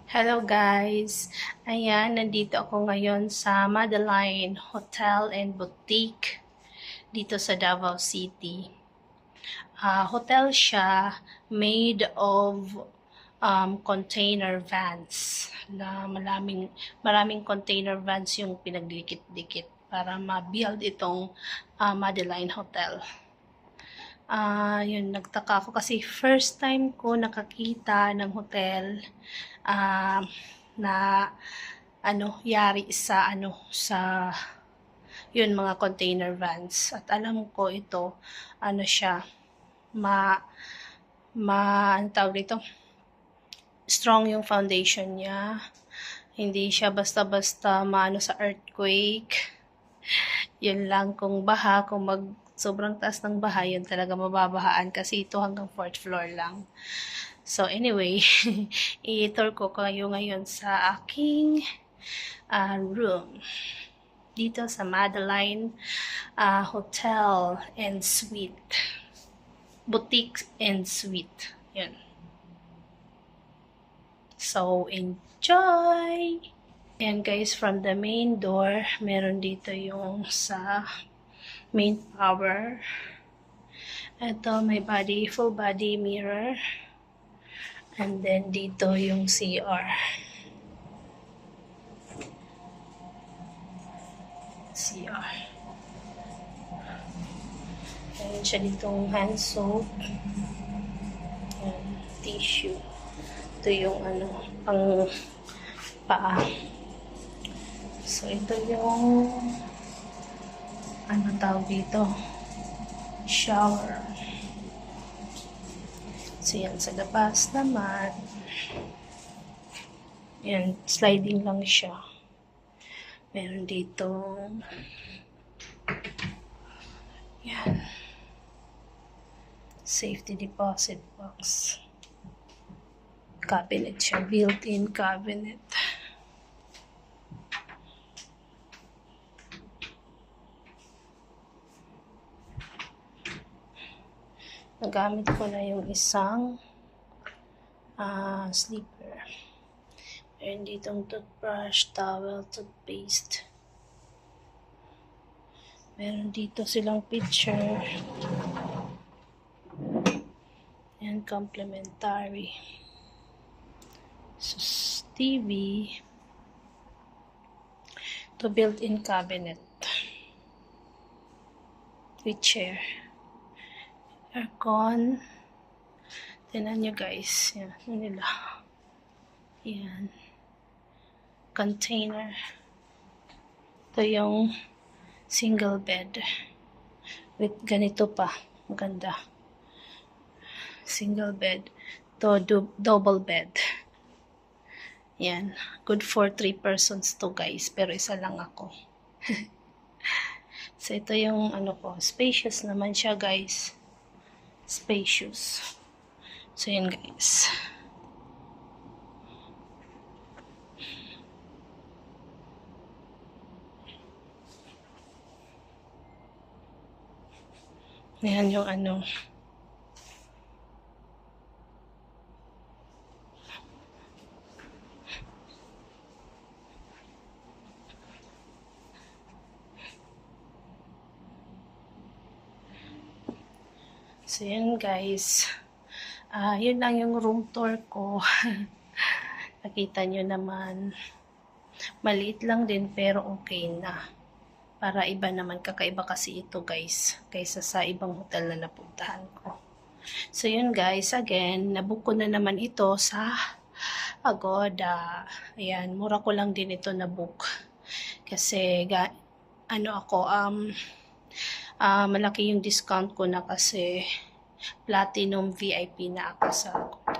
Hello guys! Ayan, nandito ako ngayon sa Madeline Hotel and Boutique dito sa Davao City. Hotel siya made of container vans na maraming container vans yung pinagdikit-dikit para ma-build itong Madeline Hotel. Yun, nagtaka ako kasi first time ko nakakita ng hotel na yari sa yun, mga container vans. At alam ko ito, siya, ano tawag dito, strong yung foundation niya. Hindi siya basta-basta maano sa earthquake. Yun lang, kung sobrang taas ng baha, yun talaga mababahaan kasi ito hanggang 4th floor lang. So anyway, i-tour ko kayo ngayon sa aking room dito sa Madeline Hotel and Suite. Boutique and Suite. Yun. So enjoy! Ayan guys, from the main door, meron dito yung sa main power. Ito, may full body mirror. And then, dito yung CR. Ayan siya ditong hand soap. Ayan, tissue. Ito yung pang paa. So, ito yung tawag dito? Shower. So, yan. Sa labas naman. Yan. Sliding lang siya. Meron dito. Yan. Safety deposit box. Cabinet siya. Built-in cabinet. Nagamit ko na yung isang sleeper. Meron ditong toothbrush, towel, toothpaste. Meron dito silang picture. Yan, complimentary. So, TV. Ito, built-in cabinet. With chair. Aircon. Tingnan nyo guys. Yan. Nila. Yan. Container. Ito yung single bed. With ganito pa. Maganda. Single bed. Ito double bed. Yan. Good for 3 persons to guys. Pero isa lang ako. So ito yung spacious naman siya guys. Spacious. So, yun guys. Yan yung So, yun guys. Yun lang yung room tour ko. Nakita nyo naman. Maliit lang din pero okay na. Para iba naman. Kakaiba kasi ito guys. Kaysa sa ibang hotel na napuntahan ko. So, yun guys. Again, nabook ko na naman ito sa Agoda. Ayan. Mura ko lang din ito nabook. Kasi, malaki yung discount ko na kasi platinum VIP na ako sa Agoda.